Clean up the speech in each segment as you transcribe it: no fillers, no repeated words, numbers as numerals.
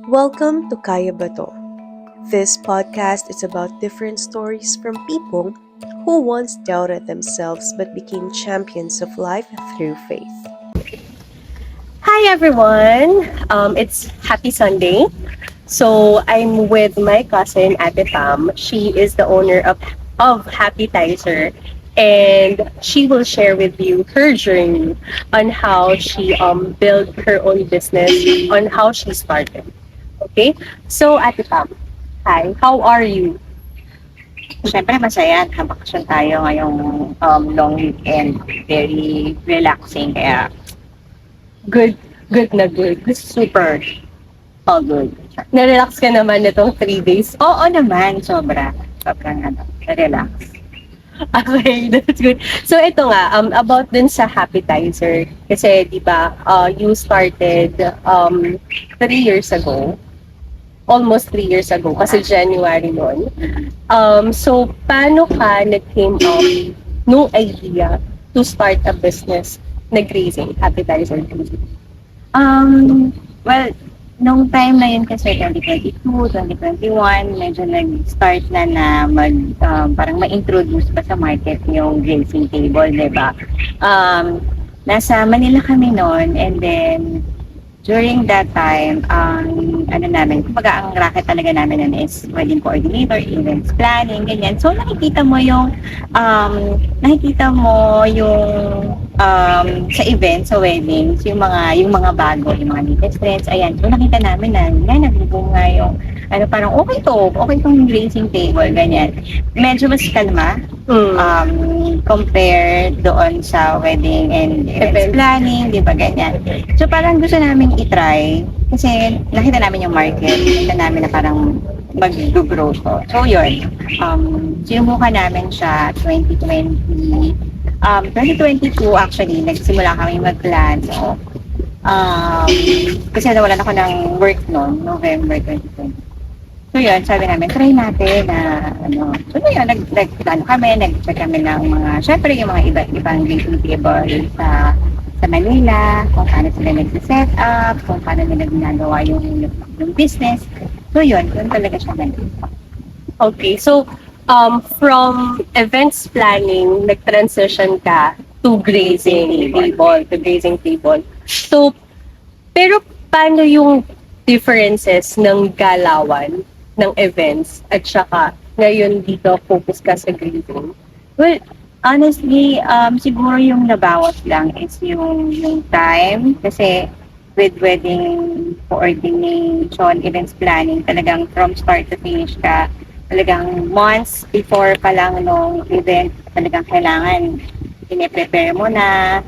Welcome to Kaya Bato. This podcast is about different stories from people who once doubted themselves but became champions of life through faith. Hi everyone! It's Happy Sunday. So I'm with my cousin Ate Pam. She is the owner of Happy Tizer, and she will share with you her journey on how she built her own business, on how she started. Okay? So Ate Pam, hi, how are you? Siyempre masaya, nakabakasyon tayo ngayong long weekend. Very relaxing, kaya Good, good na good. super all good. Na-relax ka naman itong 3 days. Oo naman, sobrang relax. Okay, that's good. So ito nga, about din sa Happytizer, kasi di ba, you started 3 years ago, almost 3 years ago, kasi January noon. So paano ka nag-came up nung idea to start a business na grazing, Happytizer Grazing? Well, nung time na yun kasi 2022, 2021, medyo nag-start na parang ma-introduce pa sa market yung grazing table, di ba? Nasa Manila kami noon, and then during that time, kumbaga ang racket talaga namin nun is wedding coordinator, events planning, ganyan. So nakikita mo yung sa events, sa weddings, yung mga bago, yung mga latest trends, ayan. So nakita namin na nagbubunga yung parang okay tong grazing table, ganyan. Medyo mas kalma compare doon sa wedding and events planning, di ba, ganyan. So parang gusto namin i-try kasi nakita namin yung market, nakita namin na parang mag-grow to. So yun, sinubukan namin siya 2022 actually, nagsimula kami mag-plan. So, kasi nawalan ako ng work noon, November 2020. So yun, sabi namin, try natin na So yun, nag-plan kami, nag-check kami ng syempre yung mga ibang grazing table sa Manila, kung paano sila nag-set up, kung paano nila ginagawa yung business. So yun talaga siya nag-set. Okay, so from events planning, nag-transition ka to grazing table. So, pero paano yung differences ng galawan ng events at saka ngayon dito focus ka sa grazing? Well, honestly, siguro yung nabawas lang is yung time, kasi with wedding coordination, events planning, talagang from start to finish ka, talagang months before pa lang nung event, talagang kailangan pine-prepare mo na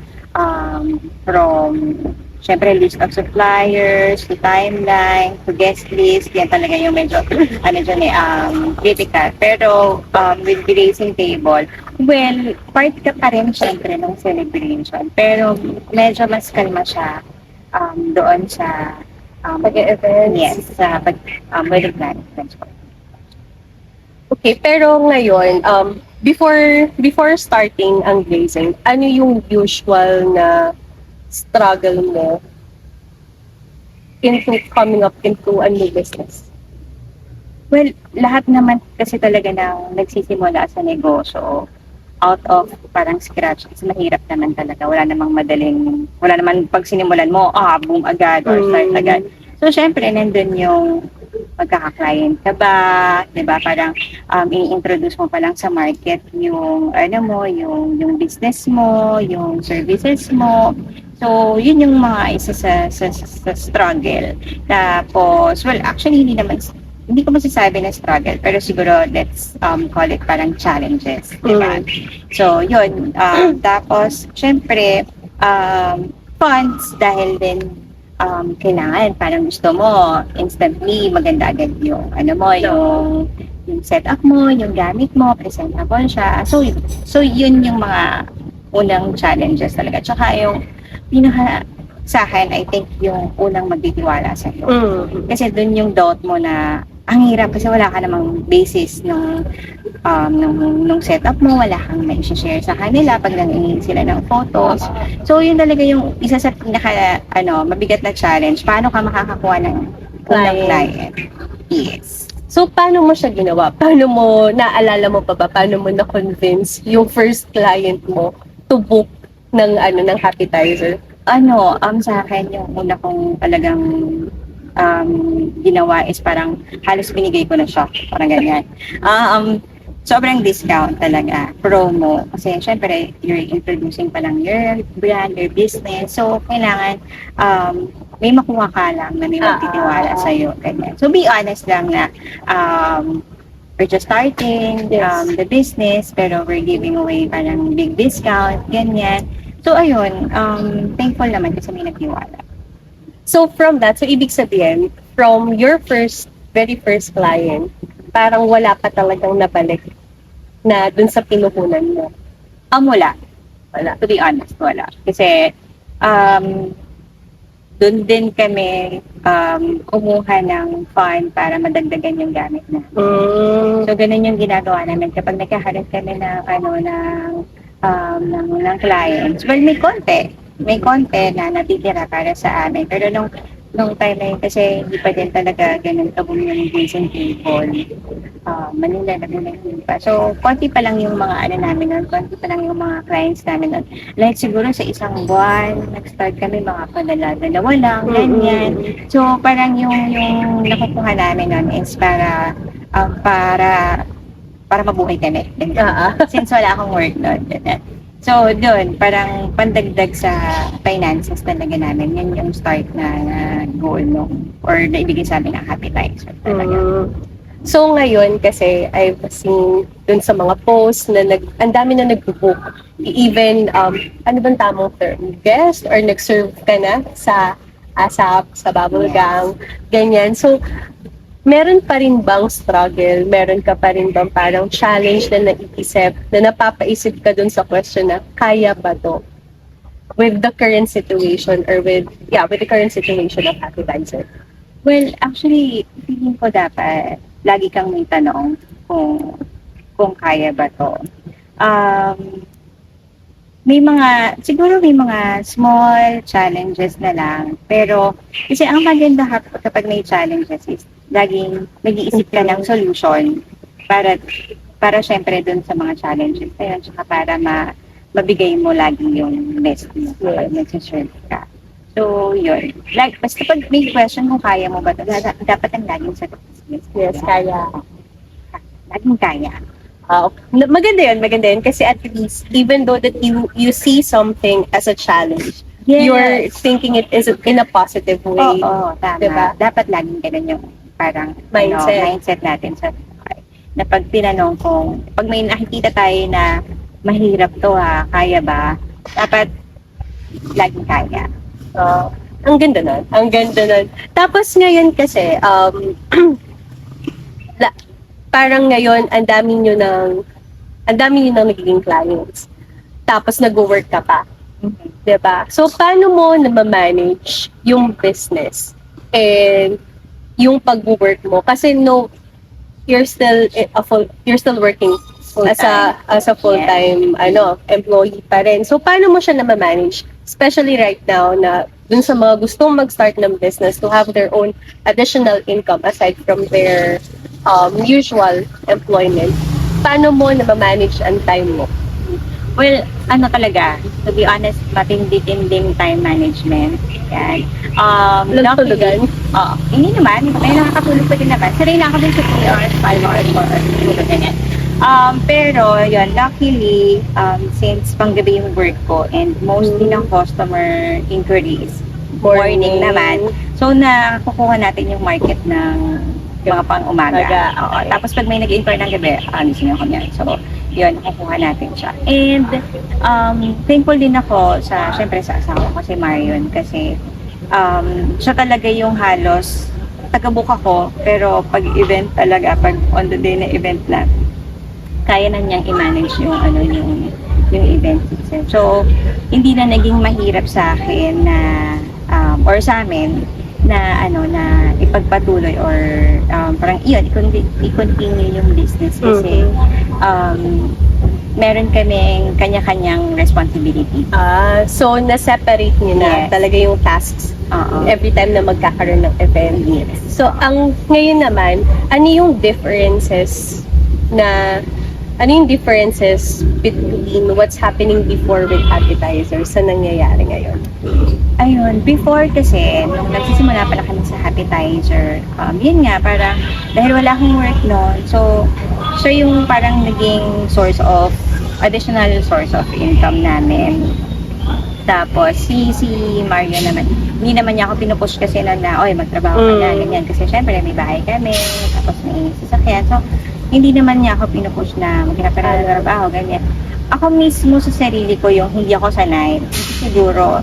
from syempre list of suppliers, to timeline, to guest list, yan talaga yung medyo critical. Pero with grazing table, well, part ka pa rin syempre ng celebration, pero medyo mas kalma siya doon sa Pag-events? Yes, sa wedding planning. Okay, pero ngayon, before starting ang grazing, ano yung usual na struggle mo into coming up into a new business? Well, lahat naman kasi talaga ng nagsisimula sa negosyo out of parang scratch, is mahirap naman talaga. Wala naman pag sinimulan mo, boom agad or start agad. So, syempre, nandun yung magkaka-client ka ba, di ba? Parang i-introduce mo pa lang sa market yung yung business mo, yung services mo. So, yun yung mga isa sa struggle. Tapos, well, actually, hindi ko masasabi na struggle, pero siguro let's call it parang challenges. Diba? So, yun. Tapos, syempre, funds, dahil din kailangan, parang gusto mo instantly maganda agad yung yung setup mo, yung gamit mo, presentable siya. So yun yung mga unang challenges talaga. Tsaka yung pinaka sa akin, I think yung unang magtitiwala sa iyo. Kasi dun yung doubt mo na ang hirap kasi wala ka namang basis nung setup mo, wala kang ma-share sa kanila pag nangingi sila ng photos. So, yun talaga yung isa sa pinaka, mabigat na challenge. Paano ka makakakuha ng unang Client. client. Yes. So, paano mo siya ginawa? Paano mo, naalala mo pa ba, paano mo na-convince yung first client mo to book ng appetizer? Sa akin, yung una kong talagang ginawa is parang halos binigay ko na siya. Parang ganyan. Sobrang discount talaga, promo. Kasi syempre, you're introducing pa lang your brand, your business. So, kailangan may makuha ka lang na may magtitiwala sa'yo. Ganyan. So, be honest lang na we're just starting the business, pero we're giving away parang big discount, ganyan. So, ayun, thankful naman kasi may nagtiwala. So, from that, so ibig sabihin, from your very first client, parang wala pa talagang nabalik na dun sa pinuhunan mo. Wala. To be honest, wala. Kasi, dun din kami kumuha ng fund para madagdagan yung gamit na. So, ganun yung ginagawa namin. Kapag nagkakaroon kami ng clients, well, may konti na natitira para sa amin. Pero nung time na yun, kasi hindi pa din talaga ganun kabong yung Vincent Table. Manila na din pa. So, konti pa lang yung mga namin nun, konti pa lang yung mga clients namin nun. Like, siguro sa isang buwan, nag-start kami mga dalawa lang, ganyan. So, parang yung nakukuha namin nun is para mabuhay kami. Since wala akong work nun. So, doon, parang pandagdag sa finances talaga namin. Yan yung start na goal or naibigay sa amin ng appetizer talaga. So, ngayon, kasi I've seen dun sa mga posts na ang dami na nag-book. Even, ano bang tamang term? Guest or nag-serve ka na sa ASAP, sa Bubble Gang, ganyan. So, meron pa rin bang struggle? Meron ka pa rin bang parang challenge na naiisip, na napapaisip ka dun sa question na, kaya ba to? With the current situation or with the current situation of appetizer? Well, actually, feeling ko dapat lagi kang may tanong kung kaya ba to. Siguro may mga small challenges na lang. Pero, kasi ang maganda kapag may challenges is, laging nag-iisip ka ng solution para syempre dun sa mga challenges na yun, tsaka para mabigay mo lagi yung best mo kapag nag-serve ka. So, yun. Basta pag may question kung kaya mo ba ito, dapat ang laging sagot. Yes, kaya. Laging kaya. Maganda yun. Kasi at least, even though that you see something as a challenge, you're thinking it is in a positive way. Oo, tama. Diba? Dapat laging ganun yung parang mindset natin sa buhay. Na pag tinanong pag may nakikita tayo na mahirap to kaya ba? Dapat laging kaya. Ang ganda nun. Tapos ngayon kasi, parang ngayon, ang dami nyo nang nagiging clients. Tapos nag-work ka pa. Diba? So, paano mo na-manage yung business and yung pag-work mo? Kasi you're still working as a full-time employee pa rin. So, paano mo siya na-manage? Especially right now na dun sa mga gustong mag-start ng business to have their own additional income aside from their usual employment. Paano mo na-manage ang time mo? Well, talaga, to be honest, matindi-tinding time management. Yan. Tulugan? Hindi naman. May nakakatulog pa din naman. Sanay na ako din sa 3 hours, 5 hours, 4 hours, tulog ganyan. Pero, yun, luckily, since panggabi yung work ko and mostly ng customer inquiries, morning naman. So, nakukuha natin yung market ng mga pang-umaga. Tapos, pag may nag-inquire ng gabi, alisin ako niyan. So, yun, nakukuha natin siya. And, thankful din ako syempre sa asawa ko, si Marion, kasi siya talaga yung halos taga-book ako, pero pag event talaga, pag on the day na event lang, kaya na niyang i-manage yung event system. So, hindi na naging mahirap sa akin na or sa amin na ipagpatuloy or parang i-continue yung business kasi meron kaming kanya-kanyang responsibility. So na-separate niyo na talaga yung tasks Oo. every time na magkakaroon ng event. So, ngayon naman, ano yung differences between what's happening before with appetizers sa nangyayari ngayon? Ayun, before kasi, nung nagsisimula pala kami sa Appetizer, yun nga, parang, dahil wala akong work noon, so, siya yung parang naging additional source of income namin. Tapos, si Mario naman, hindi naman niya ako pinupush kasi noon na, oy, magtrabaho ka na, ganyan. Kasi syempre, may bahay kami, tapos may sasakyan. So, hindi naman niya ako pinupush na maghanap ka na ng trabaho, ganyan. Ako mismo sa sarili ko yung hindi ako sanay. Siguro,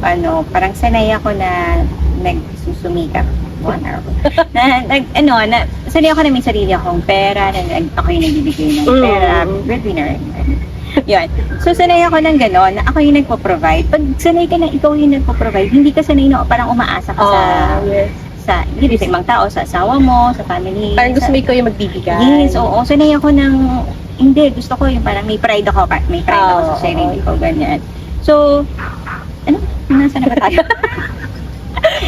parang sanay ako na nagsusumikap. Sanay ako na may sarili akong pera, ako yung nagbibigay ng pera, breadwinner. Yun. So, sanay ako ng gano'n, na ako yung nagpo-provide. Pag sanay ka na ikaw yung nagpo-provide, hindi ka sanay na parang umaasa ka sa ibang tao, sa asawa mo, sa family. Parang gusto mo ikaw yung magbibigay. Yes, oo. Sanay ako hindi, gusto ko yung parang may pride ako sa sarili ko, ganyan. So, nasa na ba tayo?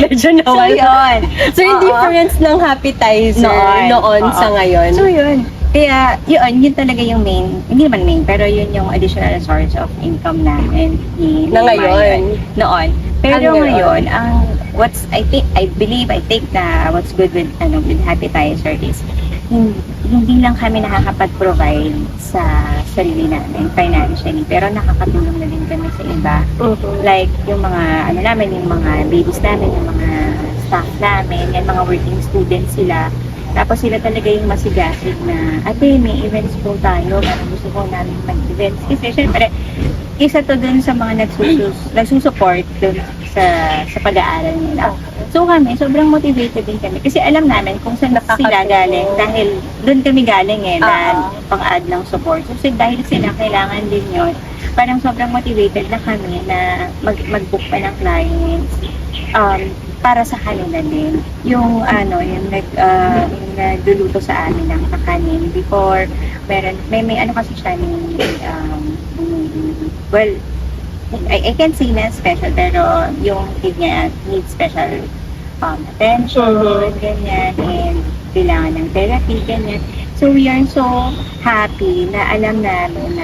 Medyo So, yun. So, yung difference ng appetizer noon sa ngayon. So, yun. Kaya, yun talaga yung main, hindi naman main, pero yun yung additional source of income namin. Na ngayon. Noon. Pero ngayon, I think na what's good with Appetizer is, hindi lang kami nakakapag-provide sa sarili namin financially, pero nakakatulong na din kami sa iba. Like, yung mga, yung mga babies namin, yung mga staff namin, yung mga working students sila. Tapos sila talaga yung masigasig na, ate, may events po tayo, gusto ko namin mag-events. Kasi syempre, isa to dun sa mga nagsusupport dun sa pag-aaral nila. So kami, sobrang motivated din kami. Kasi alam namin kung saan sila galing. Dahil dun kami galing na pang-add ng support. So dahil sila, kailangan din yun. Parang sobrang motivated na kami na mag-book pa ng clients. Para sa kanila din. Yung nagluluto sa amin ng kakanin. Before, may kasi siya well, I can't say na special, pero yung kid niya needs special attention, ganyan, and kailangan ng therapy, ganyan. So, we are so happy na alam namin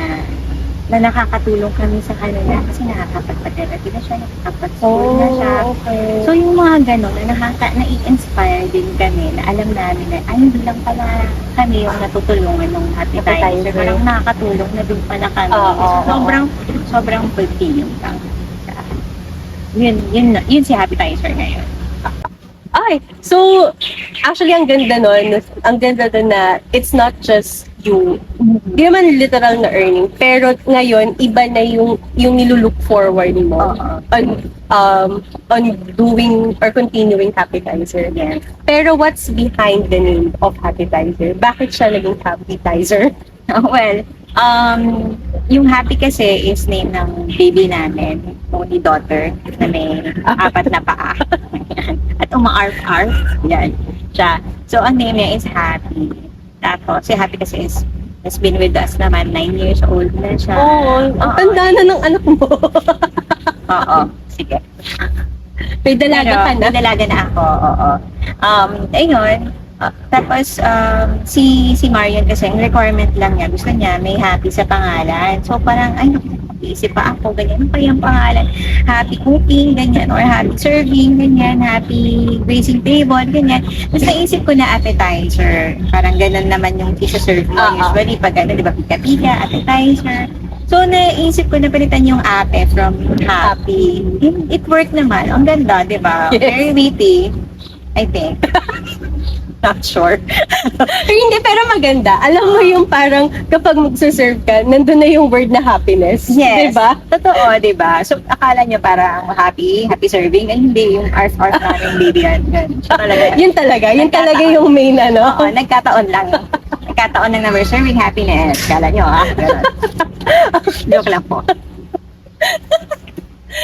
na nakakatulong kami sa kanila kasi nakakapagpa-therapy na siya, nakakapag-school na siya. Okay. So, yung mga gano'n na nai-inspire din kami na alam namin na hindi lang pala kami yung natutulungan ng Appetizer. Parang nakakatulong na din pala kami. Sobrang fulfilling lang. Yun si Appetizer ngayon. Ay, so, actually, ang ganda nun. Ang ganda dun na it's not just you. Hindi naman literal na earning. Pero ngayon, iba na yung nilulook forward mo on doing or continuing Appetizer. Yes. Pero what's behind the name of Appetizer? Bakit siya naging Appetizer? Well, yung Happy kasi is name ng baby namin, only daughter, na may 4 na paa. At uma-arf-arf. Yan. Siya. So, ang name niya is Happy. Tapos, si Happy kasi has been with us naman, 9 years old na siya. Oo, ang tanda na ng anak mo. Oo, sige. May dalaga ka na. May dalaga na ako, oo. Ayun. Tapos, si Marian kasi, ang requirement lang niya, gusto niya may Happy sa pangalan. So, parang, isip pa ako, ganyan, ano pa yung pangalan? Happy cooking, ganyan, or happy serving, ganyan, happy raising table, ganyan. Tapos naisip ko na Appetizer. Parang ganun naman yung isa-serve mo. Usually, pag di ba, pika-pika, Appetizer. So, naisip ko na palitan yung ape from Happy. It worked naman. Ang ganda, di ba? Yes. Very witty, I think. Not sure. Hindi, pero maganda. Alam mo yung parang kapag magsaserve ka, nandun na yung word na happiness. Yes. Diba? Totoo, diba? So, akala nyo parang happy serving. Ay, hindi. Yung arf-arf namin baby yan. Yun talaga yung main Oo, nagkataon lang. Nagkataon lang na we're serving happiness. Kala nyo, ganun. Joke lang po.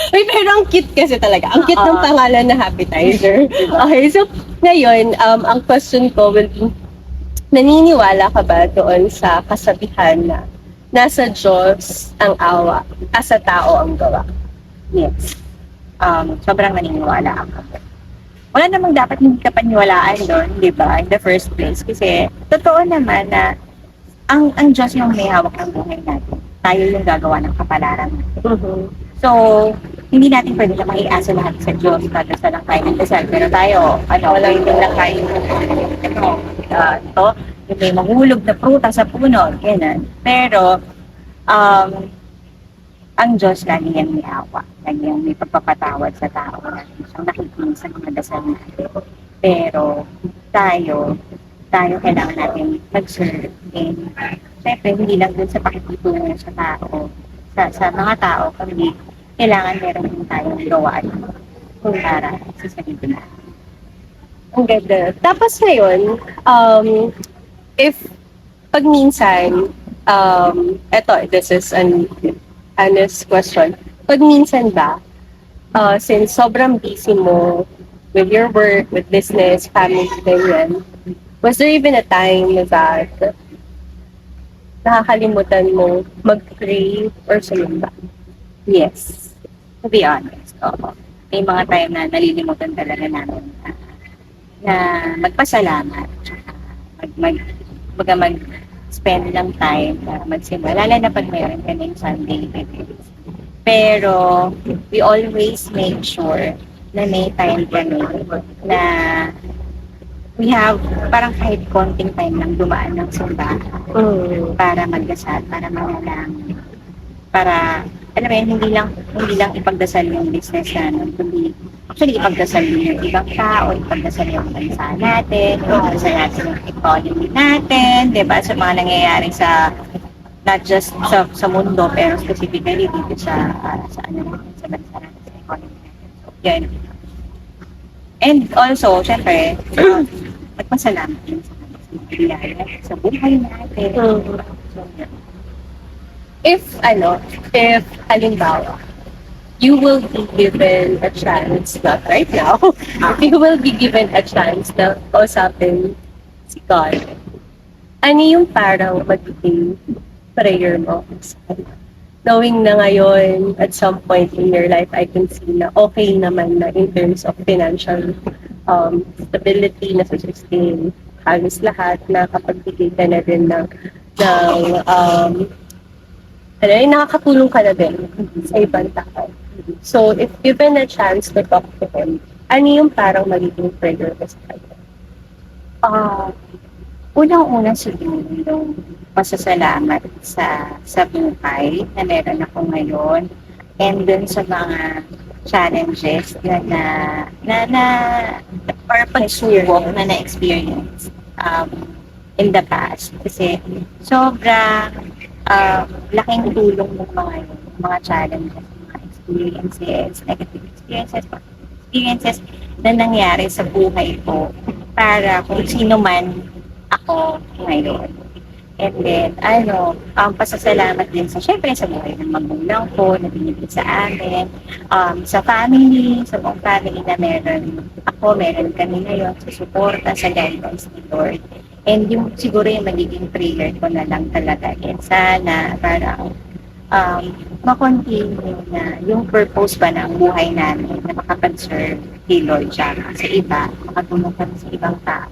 Uy, pero ang cute kasi talaga. Ang cute ng pangalan na Appetizer. Okay, so ngayon, ang question ko will be, naniniwala ka ba doon sa kasabihan na nasa Diyos ang awa, sa tao ang gawa? Yes. Sobrang naniniwala ako. wala namang dapat hindi ka paniwalaan doon, di ba? In the first place. Kasi, totoo naman na ang Diyos yung may hawak ng buhay natin. Tayo yung gagawa ng kapalaran natin. So, hindi natin pwede na maiasa lahat sa Diyos. Dadasal lang tayo ng dasal. Pero tayo, wala yung lang tayo ito, yung may mahulog na pruta sa puno. Ganun. Pero, ang Diyos lagi yan may awa. Lagi yan may pagpapatawad sa tao. Lagi siyang nakikinig sa mga dasal natin. Pero, tayo kailangan natin mag-serve. And, syempre, hindi lang dun sa pakikitungo sa tao, sa mga tao, kundi kailangan meron din tayong gawaan para sa sarili natin. Ang ganda. Tapos ngayon, if pag minsan, this is an honest question. Pag minsan ba, since sobrang busy mo with your work, with business, family, ganyan, was there even a time that nakakalimutan mo mag-pray or sumamba? Yes. To be honest, oo. May mga time na nalilimutan talaga namin na magpasalamat. Mag-spend ng time para magsimula. Lalo na pag mayroon kaming Sunday meetings. Pero, we always make sure na may time kami na we have parang kahit konting time lang dumaan ng simbahan para magdasal, para manalangin, para alam mo yun, hindi lang ipagdasal yung business namin, kundi actually ipagdasal din yung ibang tao, ipagdasal yung bansa natin, ipagdasal natin yung economy natin, diba? Sa mga nangyayari sa not just sa mundo, pero specifically dito sa bansa natin, sa economy natin. So, yun. And also, syempre, magpasalamat din sa mga sa buhay natin. So, yun. If halimbawa, you will be given a chance, not right now, you will be given a chance na kausapin si God, ano yung parang magiging prayer mo sa kanya? Knowing na ngayon, at some point in your life, I can see na okay naman na in terms of financial stability na sustain halos lahat, na kapagbigay ka na rin ng nakakatulong ka na din sa ibang tao. So, if given a chance to talk to him, ano yung parang magiging prayer mo sa kanya? Unang-una siguro yung pasasalamat sa buhay na meron ako ngayon, and dun sa mga challenges or pagsubok na na-experience in the past. Kasi sobrang laking tulong ng mga challenges, mga experiences, negative experiences, positive experiences na nangyari sa buhay ko para kung sino man ako ngayon. And then, pasasalamat din syempre sa buhay ng magulang ko na binigay sa amin, sa family, sa buong family na meron kami ngayon, sa suporta, sa guidance ni Lord. And yung siguro yung magiging prayer ko na lang talaga, sana parang makontinue na yung purpose ba ng buhay namin na makapag-serve kay Lord siya sa iba, makatulong kami sa ibang tao.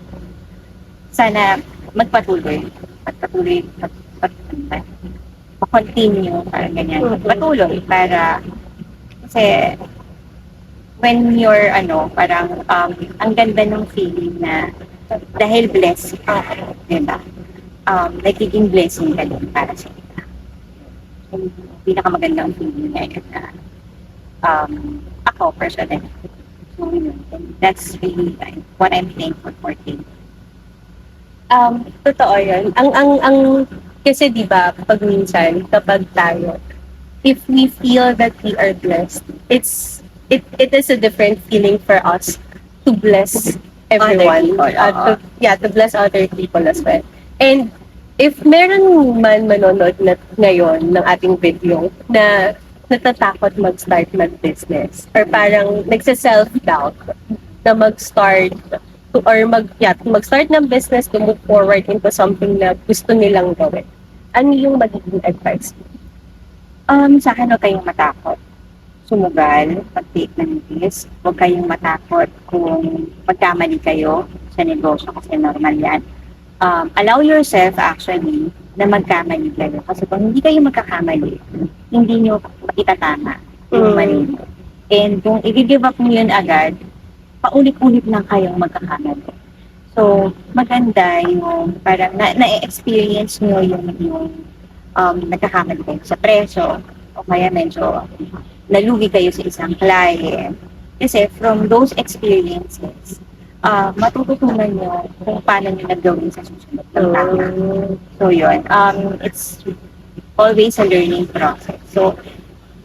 Sana magpatuloy, makontinue, parang ganyan, magpatuloy para kasi when you're parang ang ganda ng feeling na dahil blessed ka, diba? Nagiging blessing ka din para sa iba. Yung pinakamagandang feeling na yun na ako personally. So, that's really what I'm thankful for today. Totoo yun. Ang kasi diba, pag minsan, kapag tayo, if we feel that we are blessed, it is a different feeling for us to bless everyone. To bless other people as well. And if meron man manonood na ngayon ng ating video na natatakot mag-start mag-business or parang nagsa-self-doubt na mag-start mag-start ng business to move forward into something na gusto nilang gawin, ano yung magiging advice? Sa akin, huwag kayong matakot. sumugal, mag-take ng risk. Huwag kayong matakot kung magkamali kayo sa negosyo kasi normal yan. Allow yourself actually na magkamali kayo. Kasi kung hindi kayo magkakamali, hindi nyo itatama yung mali nyo. And kung i-give up nyo yun agad, paulit-ulit lang kayong magkakamali. So, maganda yung parang na-experience nyo yung nagkakamali kayo sa presyo o kaya medyo nalugi kayo sa isang client. Kasi from those experiences, matututunan nyo kung paano nyo nagawin sa susunod ng tama. So, yun. It's always a learning process. So,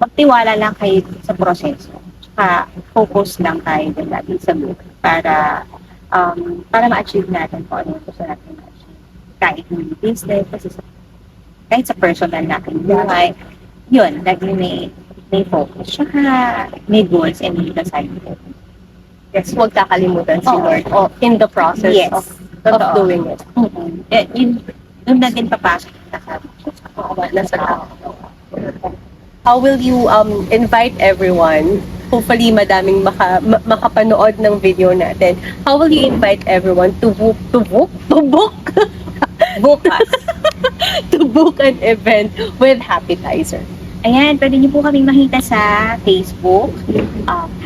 magtiwala lang kayo sa proseso. Tsaka, focus lang kayo din lagi sa book para ma-achieve natin kung ano yung gusto natin ma-achieve. Kahit hindi business, kasi kahit sa personal natin buhay, yun, lagi may focus. Tsaka may goals and may dasal. Yes, huwag kakalimutan si Oo. Lord in the process Yes. of Totoo. doing it. Yun na din papasok na sabi ko sa Nasa How will you invite everyone? Hopefully, madaming makapanood ng video natin. How will you invite everyone to book us. to book an event with Happytizer? Ayan, pwede niyo po kami makita sa Facebook,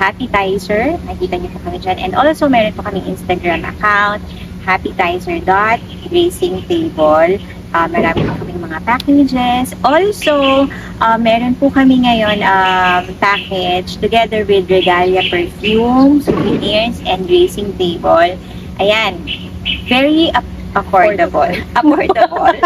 Happytizer. Nakita niyo po kami dyan. And also, meron po kami Instagram account, happytizer.racingtable. Marami po kami mga packages. Also, meron po kami ngayon package together with Regalia Perfume, Souvenirs, and Racing Table. Ayan, very affordable. Affordable.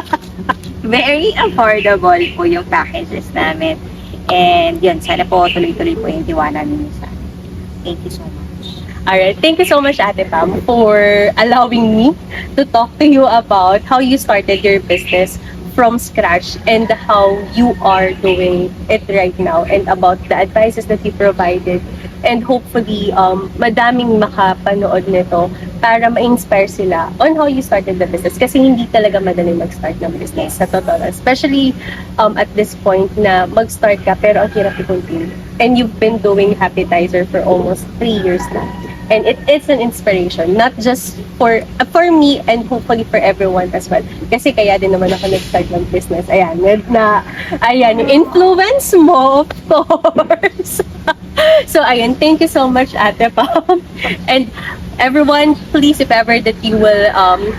Very affordable po yung packages namin. And yun, sana po tuloy-tuloy po yung tiwala ninyo sa amin. Thank you so much. Alright, thank you so much, Ate Pam, for allowing me to talk to you about how you started your business from scratch and how you are doing it right now and about the advices that you provided. And hopefully, madaming makapanood nito para ma-inspire sila on how you started the business. Kasi hindi talaga madaling mag-start ng business, sa totoo. Especially at this point na mag-start ka pero ang hirap i-continue. And you've been doing Happytizer for almost 3 years na. And it's an inspiration, not just for me and hopefully for everyone as well. Kasi kaya din naman ako nag-start ng business. Ayan, influence mo, of course. So, ayan, thank you so much, Ate Pam. And everyone, please, if ever that you will,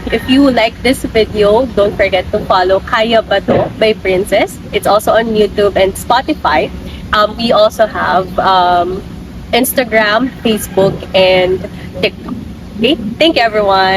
if you like this video, don't forget to follow Kaya Bato by Princess. It's also on YouTube and Spotify. We also have Instagram, Facebook, and TikTok. Okay? Thank you, everyone.